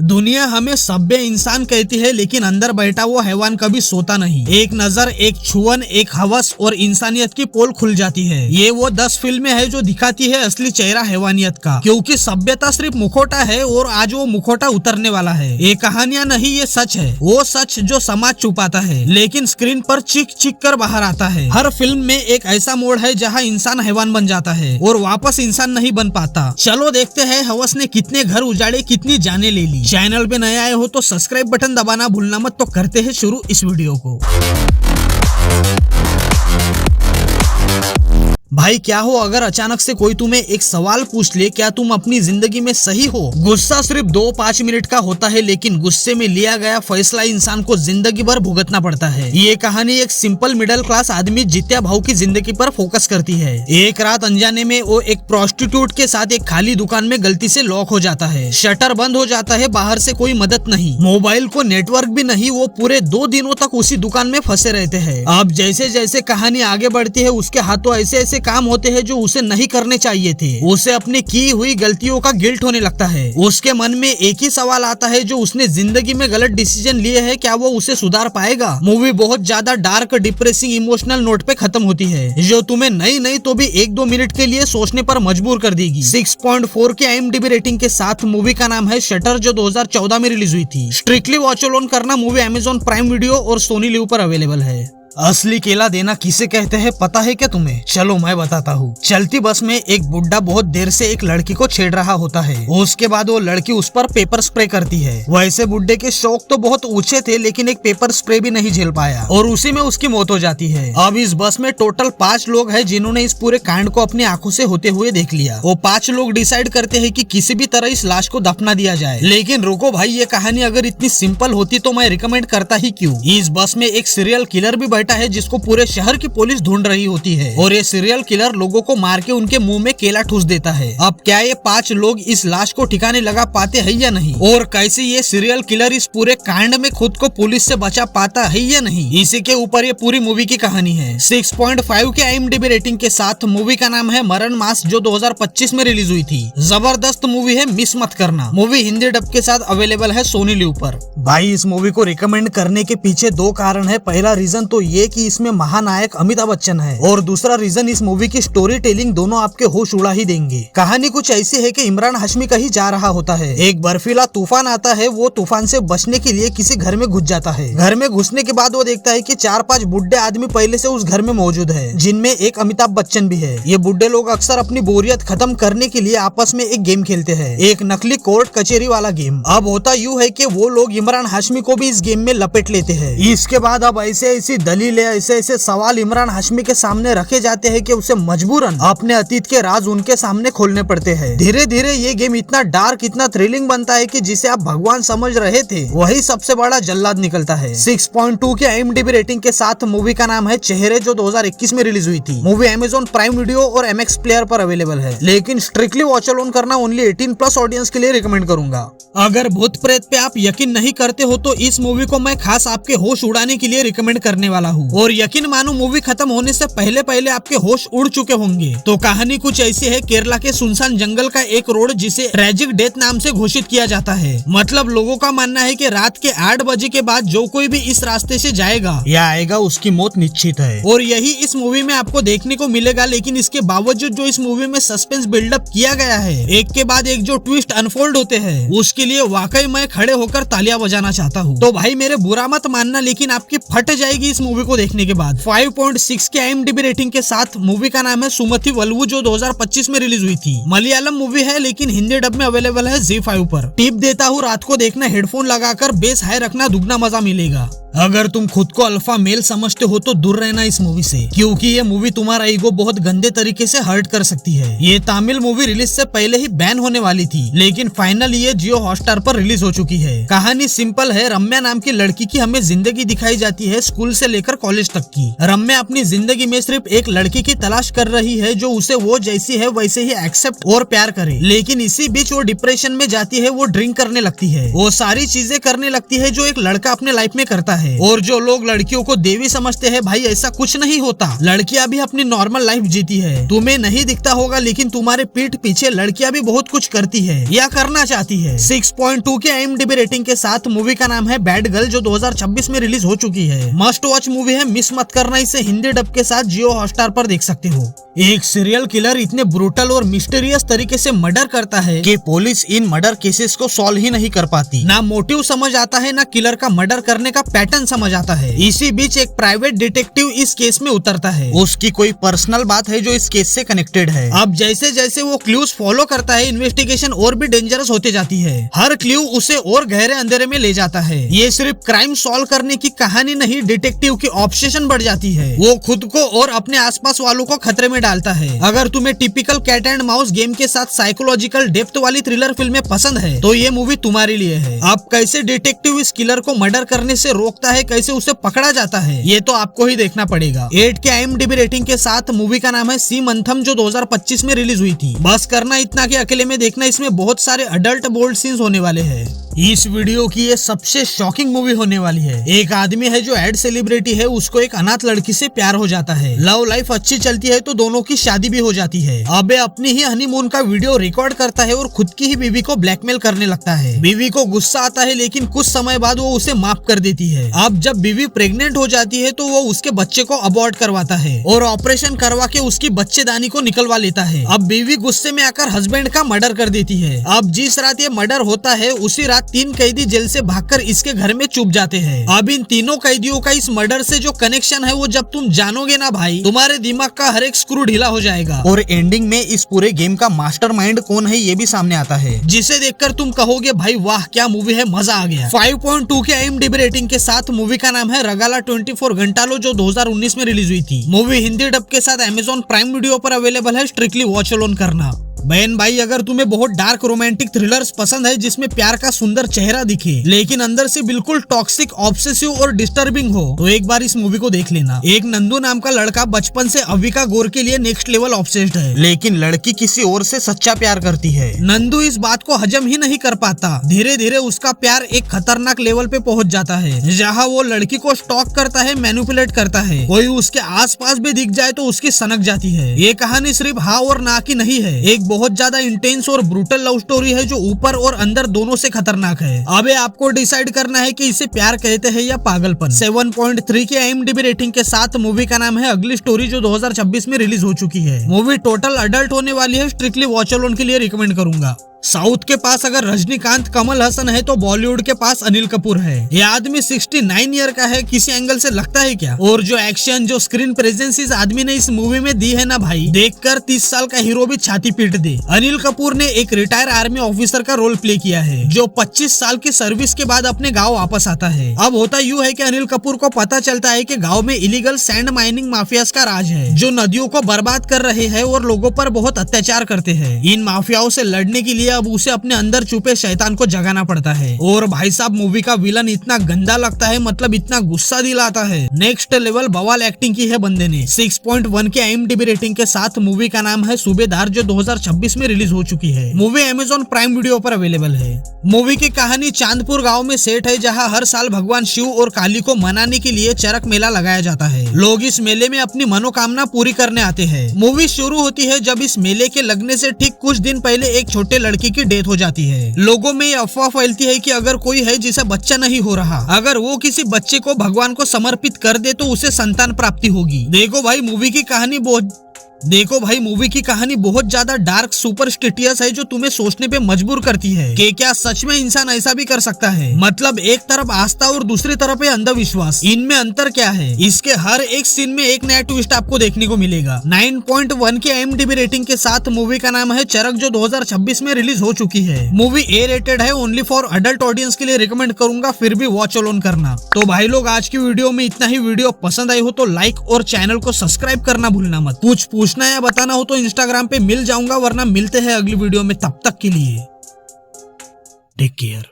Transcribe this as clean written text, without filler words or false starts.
दुनिया हमें सभ्य इंसान कहती है, लेकिन अंदर बैठा वो हैवान कभी सोता नहीं। एक नजर, एक छुअन, एक हवस और इंसानियत की पोल खुल जाती है। ये वो 10 फिल्में हैं जो दिखाती है असली चेहरा हैवानियत का, क्योंकि सभ्यता सिर्फ मुखौटा है और आज वो मुखौटा उतरने वाला है। ये कहानियां नहीं, ये सच है, वो सच जो समाज छुपाता है लेकिन स्क्रीन पर चीख चीख कर बाहर आता है। हर फिल्म में एक ऐसा मोड़ है जहाँ इंसान हैवान बन जाता है और वापस इंसान नहीं बन पाता। चलो देखते हैं हवस ने कितने घर उजाड़े, कितनी जाने ले ली। चैनल पे नए आए हो तो सब्सक्राइब बटन दबाना भूलना मत। तो करते हैं शुरू इस वीडियो को। भाई क्या हो अगर अचानक से कोई तुम्हें एक सवाल पूछ ले, क्या तुम अपनी जिंदगी में सही हो? गुस्सा सिर्फ 2-5 मिनट का होता है, लेकिन गुस्से में लिया गया फैसला इंसान को जिंदगी भर भुगतना पड़ता है। ये कहानी एक सिंपल मिडिल क्लास आदमी जित्या भाऊ की जिंदगी पर फोकस करती है। एक रात अनजाने में वो एक प्रोस्टिट्यूट के साथ एक खाली दुकान में गलती से लॉक हो जाता है। शटर बंद हो जाता है, बाहर से कोई मदद नहीं, मोबाइल को नेटवर्क भी नहीं। वो पूरे 2 दिनों तक उसी दुकान में फंसे रहते हैं। अब जैसे जैसे कहानी आगे बढ़ती है, उसके हाथों ऐसे ऐसे काम होते हैं जो उसे नहीं करने चाहिए थे। उसे अपनी की हुई गलतियों का गिल्ट होने लगता है। उसके मन में एक ही सवाल आता है, जो उसने जिंदगी में गलत डिसीजन लिए हैं, क्या वो उसे सुधार पाएगा? मूवी बहुत ज्यादा डार्क, डिप्रेसिंग, इमोशनल नोट पे खत्म होती है, जो तुम्हें नहीं तो भी 1-2 मिनट के लिए सोचने पर मजबूर कर देगी। 6.4 के IMDb रेटिंग के साथ मूवी का नाम है शटर, जो 2014 में रिलीज हुई थी। स्ट्रिक्टली वॉच अलोन करना। मूवी Amazon प्राइम वीडियो और सोनी लिव पर अवेलेबल है। असली केला देना किसे कहते हैं पता है क्या तुम्हें? चलो मैं बताता हूँ। चलती बस में एक बुड्ढा बहुत देर से एक लड़की को छेड़ रहा होता है। उसके बाद वो लड़की उस पर पेपर स्प्रे करती है। वैसे बुड्ढे के शौक तो बहुत ऊंचे थे, लेकिन एक पेपर स्प्रे भी नहीं झेल पाया और उसी में उसकी मौत हो जाती है। अब इस बस में टोटल 5 लोग हैं जिन्होंने इस पूरे कांड को अपनी आंखों से होते हुए देख लिया। वो 5 लोग डिसाइड करते हैं कि किसी भी तरह इस लाश को दफना दिया जाए। लेकिन रुको भाई, ये कहानी अगर इतनी सिंपल होती तो मैं रिकमेंड करता ही क्यों। इस बस में एक सीरियल किलर भी बैठा है जिसको पूरे शहर की पुलिस ढूंढ रही होती है, और ये सीरियल किलर लोगों को मार के उनके मुंह में केला ठूस देता है। अब क्या ये 5 लोग इस लाश को ठिकाने लगा पाते हैं या नहीं, और कैसे ये सीरियल किलर इस पूरे कांड में खुद को पुलिस से बचा पाता है या नहीं, इसी के ऊपर ये पूरी मूवी की कहानी है। 6.5 के IMDb रेटिंग के साथ मूवी का नाम है मरण मास, जो 2025 में रिलीज हुई थी। जबरदस्त मूवी है, मिस मत करना। मूवी हिंदी डब के साथ अवेलेबल है सोनी लिव पर। भाई इस मूवी को रिकमेंड करने के पीछे 2 कारण है। पहला रीजन तो ये कि इसमें महानायक अमिताभ बच्चन है, और दूसरा रीजन इस मूवी की स्टोरी टेलिंग दोनों आपके होश उड़ा ही देंगे। कहानी कुछ ऐसी है कि इमरान हाशमी कहीं जा रहा होता है, एक बर्फीला तूफान आता है। वो तूफान से बचने के लिए किसी घर में घुस जाता है। घर में घुसने के बाद वो देखता है कि 4-5 बुढ़े आदमी पहले से उस घर में मौजूद है, जिनमें एक अमिताभ बच्चन भी है। ये बुढ़े लोग अक्सर अपनी बोरियत खत्म करने के लिए आपस में एक गेम खेलते हैं, एक नकली कोर्ट कचहरी वाला गेम। अब होता यूँ है कि वो लोग इमरान हाशमी को भी इस गेम में लपेट लेते हैं। इसके बाद अब ऐसे ऐसी दलीलें, ऐसे ऐसे सवाल इमरान हाशमी के सामने रखे जाते हैं कि उसे मजबूरन अपने अतीत के राज उनके सामने खोलने पड़ते हैं। धीरे धीरे ये गेम इतना डार्क, इतना थ्रिलिंग बनता है कि जिसे आप भगवान समझ रहे थे वही सबसे बड़ा जल्लाद निकलता है। 6.2 के IMDb रेटिंग के साथ मूवी का नाम है चेहरे, जो 2021 में रिलीज हुई थी। मूवी Amazon प्राइम वीडियो और MX प्लेयर पर अवेलेबल है, लेकिन स्ट्रिक्टली वॉच अलोन करना। ओनली 18+ ऑडियंस के लिए रिकमेंड करूंगा। अगर भूत प्रेत पे आप यकीन नहीं करते हो तो इस मूवी को मैं खास आपके होश उड़ाने के लिए रिकमेंड करने वाला हूँ, और यकीन मानो मूवी खत्म होने से पहले पहले आपके होश उड़ चुके होंगे। तो कहानी कुछ ऐसी है। केरला के सुनसान जंगल का एक रोड, जिसे ट्रैजिक डेथ नाम से घोषित किया जाता है। मतलब लोगों का मानना है कि रात के 8 बजे के बाद जो कोई भी इस रास्ते से जाएगा या आएगा उसकी मौत निश्चित है, और यही इस मूवी में आपको देखने को मिलेगा। लेकिन इसके बावजूद जो इस मूवी में सस्पेंस बिल्डअप किया गया है, एक के बाद एक जो ट्विस्ट अनफोल्ड होते हैं, उसके लिए वाकई मैं खड़े होकर तालियां बजाना चाहता हूँ। तो भाई मेरे बुरा मत मानना, लेकिन आपकी फट जाएगी इस मूवी को देखने के बाद। 5.6 के IMDb रेटिंग के साथ मूवी का नाम है सुमति वल्लू, जो 2025 में रिलीज हुई थी। मलयालम मूवी है, लेकिन हिंदी डब में अवेलेबल है ZEE5 पर। टिप देता हूँ, रात को देखना, हेडफोन लगाकर बेस हाई रखना, दुगना मजा मिलेगा। अगर तुम खुद को अल्फा मेल समझते हो तो दूर रहना इस मूवी से, क्योंकि ये मूवी तुम्हारा ईगो बहुत गंदे तरीके से हर्ट कर सकती है। ये तमिल मूवी रिलीज से पहले ही बैन होने वाली थी, लेकिन फाइनली ये जियो हॉटस्टार पर रिलीज हो चुकी है। कहानी सिंपल है। रम्या नाम की लड़की की हमें जिंदगी दिखाई जाती है, स्कूल से लेकर कॉलेज तक की। रम्या अपनी जिंदगी में सिर्फ एक लड़की की तलाश कर रही है, जो उसे वो जैसी है वैसे ही एक्सेप्ट और प्यार करे। लेकिन इसी बीच वो डिप्रेशन में जाती है, वो ड्रिंक करने लगती है, वो सारी चीजें करने लगती है जो एक लड़का अपने लाइफ में करता है। है। और जो लोग लड़कियों को देवी समझते हैं, भाई ऐसा कुछ नहीं होता। लड़कियां भी अपनी नॉर्मल लाइफ जीती है। तुम्हें नहीं दिखता होगा लेकिन तुम्हारे पीठ पीछे लड़कियां भी बहुत कुछ करती है या करना चाहती है। 6.2 के IMDb रेटिंग के साथ मूवी का नाम है बैड गर्ल, जो 2026 में रिलीज हो चुकी है। मस्ट वॉच मूवी है, मिस मत करना। इसे हिंदी डब के साथ जियो हॉटस्टार पर देख सकते हो। एक सीरियल किलर इतने ब्रूटल और मिस्टीरियस तरीके से मर्डर करता है कि पुलिस इन मर्डर केसेस को सॉल्व ही नहीं कर पाती। ना मोटिव समझ आता है, ना किलर का मर्डर करने का पैटर्न समझ आता है। इसी बीच एक प्राइवेट डिटेक्टिव इस केस में उतरता है। उसकी कोई पर्सनल बात है जो इस केस से कनेक्टेड है। अब जैसे जैसे वो क्लूज फॉलो करता है, इन्वेस्टिगेशन और भी डेंजरस होते जाती है। हर क्लू उसे और गहरे अंधेरे में ले जाता है। ये सिर्फ क्राइम सॉल्व करने की कहानी नहीं, डिटेक्टिव की ऑब्सेशन बढ़ जाती है। वो खुद को और अपने आसपास वालों को खतरे में डालता है। अगर तुम्हें typical cat and mouse game के साथ साइकोलॉजिकल डेप्थ वाली थ्रिलर फिल्में पसंद है तो ये मूवी तुम्हारे लिए है। अब कैसे डिटेक्टिव इस किलर को मर्डर करने से रोकता है, कैसे उसे पकड़ा जाता है, ये तो आपको ही देखना पड़ेगा। 8 के IMDb रेटिंग के साथ मूवी का नाम है सीमंथम, जो 2025 में रिलीज हुई थी। बस करना इतना कि अकेले में देखना, इसमें बहुत सारे अडल्ट बोल्ड सीन्स होने वाले हैं। इस वीडियो की ये सबसे शॉकिंग मूवी होने वाली है। एक आदमी है जो एड सेलिब्रिटी है, उसको एक अनाथ लड़की से प्यार हो जाता है। लव लाइफ अच्छी चलती है तो दोनों की शादी भी हो जाती है। अबे अपनी ही हनीमून का वीडियो रिकॉर्ड करता है और खुद की ही बीवी को ब्लैकमेल करने लगता है। बीवी को गुस्सा आता है लेकिन कुछ समय बाद वो उसे माफ कर देती है। अब जब बीवी प्रेग्नेंट हो जाती है तो वो उसके बच्चे को अबॉर्ट करवाता है और ऑपरेशन करवा के उसकी बच्चेदानी को निकलवा लेता है। अब बीवी गुस्से में आकर हस्बैंड का मर्डर कर देती है। अब जिस रात ये मर्डर होता है उसी रात 3 कैदी जेल से भागकर इसके घर में छुप जाते हैं। अब इन तीनों कैदियों का इस मर्डर से जो कनेक्शन है वो जब तुम जानोगे ना भाई, तुम्हारे दिमाग का हर एक स्क्रू ढीला हो जाएगा। और एंडिंग में इस पूरे गेम का मास्टरमाइंड कौन है ये भी सामने आता है, जिसे देखकर तुम कहोगे भाई वाह क्या मूवी है, मजा आ गया। 5.2 के IMDb रेटिंग के साथ मूवी का नाम है रगाला 24 घंटालो, जो 2019 में रिलीज हुई थी। मूवी हिंदी डब के साथ Amazon प्राइम वीडियो पर अवेलेबल है। स्ट्रिक्टली वॉच अलोन करना। बहन भाई, अगर तुम्हें बहुत डार्क रोमांटिक थ्रिलर्स पसंद है जिसमें प्यार का सुंदर चेहरा दिखे लेकिन अंदर से बिल्कुल टॉक्सिक, ऑब्सेसिव और डिस्टर्बिंग हो तो एक बार इस मूवी को देख लेना। एक नंदू नाम का लड़का बचपन से अविका गौर के लिए नेक्स्ट लेवल ऑब्सेस्ड है, लेकिन लड़की किसी और से सच्चा प्यार करती है। नंदू इस बात को हजम ही नहीं कर पाता। धीरे धीरे उसका प्यार एक खतरनाक लेवल पे पहुंच जाता है, जहाँ वो लड़की को स्टॉक करता है, मैनिपुलेट करता है। कोई उसके आसपास भी दिख जाए तो उसकी सनक जाती है। ये कहानी सिर्फ हाँ और ना की नहीं है, एक बहुत ज्यादा इंटेंस और ब्रूटल लव स्टोरी है जो ऊपर और अंदर दोनों से खतरनाक है। अबे आपको डिसाइड करना है कि इसे प्यार कहते हैं या पागलपन। 7.3 के IMDb रेटिंग के साथ मूवी का नाम है अगली स्टोरी, जो 2026 में रिलीज हो चुकी है। मूवी टोटल अडल्ट होने वाली है। स्ट्रिक्टली वॉच अलोन के लिए रिकमेंड करूंगा। साउथ के पास अगर रजनीकांत, कमल हसन है तो बॉलीवुड के पास अनिल कपूर है। ये आदमी 69 ईयर का है, किसी एंगल से लगता है क्या? और जो एक्शन, जो स्क्रीन प्रेजेंस इस आदमी ने इस मूवी में दी है ना भाई, देखकर 30 साल का हीरो भी छाती पीट दे। अनिल कपूर ने एक रिटायर आर्मी ऑफिसर का रोल प्ले किया है जो 25 साल की सर्विस के बाद अपने गाँव वापस आता है। अब होता यूँ है कि अनिल कपूर को पता चलता है कि गाँव में इलीगल सैंड माइनिंग माफियाज का राज है जो नदियों को बर्बाद कर रहे हैं और लोगों पर बहुत अत्याचार करते हैं। इन माफियाओं से लड़ने के लिए अब उसे अपने अंदर छुपे शैतान को जगाना पड़ता है। और भाई साहब, मूवी का विलन इतना गंदा लगता है, मतलब इतना गुस्सा दिलाता है। नेक्स्ट लेवल बवाल एक्टिंग की है बंदे ने। 6.1 के IMDb रेटिंग के साथ मूवी का नाम है सूबेदार, जो 2026 में रिलीज हो चुकी है। मूवी Amazon प्राइम वीडियो पर अवेलेबल है। मूवी की कहानी चांदपुर गाँव में सेट है, जहाँ हर साल भगवान शिव और काली को मनाने के लिए चरक मेला लगाया जाता है। लोग इस मेले में अपनी मनोकामना पूरी करने आते हैं। मूवी शुरू होती है जब इस मेले के लगने से ठीक कुछ दिन पहले एक छोटे लड़की की डेथ हो जाती है। लोगों में ये अफवाह फैलती है कि अगर कोई है जिसे बच्चा नहीं हो रहा, अगर वो किसी बच्चे को भगवान को समर्पित कर दे तो उसे संतान प्राप्ति होगी। देखो भाई, मूवी की कहानी बहुत ज्यादा डार्क, सुपरस्टिशियस है, जो तुम्हें सोचने पे मजबूर करती है कि क्या सच में इंसान ऐसा भी कर सकता है। मतलब एक तरफ आस्था और दूसरी तरफ है अंधविश्वास, इनमें अंतर क्या है? इसके हर एक सीन में एक नया ट्विस्ट आपको देखने को मिलेगा। 9.1 के IMDb रेटिंग के साथ मूवी का नाम है चरक, जो 2026 में रिलीज हो चुकी है। मूवी A रेटेड है, ओनली फॉर अडल्ट ऑडियंस के लिए रिकमेंड करूंगा, फिर भी वॉच अलोन करना। तो भाई लोग, आज की वीडियो में इतना ही। वीडियो पसंद आई हो तो लाइक और चैनल को सब्सक्राइब करना भूलना मत। कुछ पूछना या बताना हो तो इंस्टाग्राम पे मिल जाऊंगा, वरना मिलते हैं अगली वीडियो में। तब तक के लिए टेक केयर।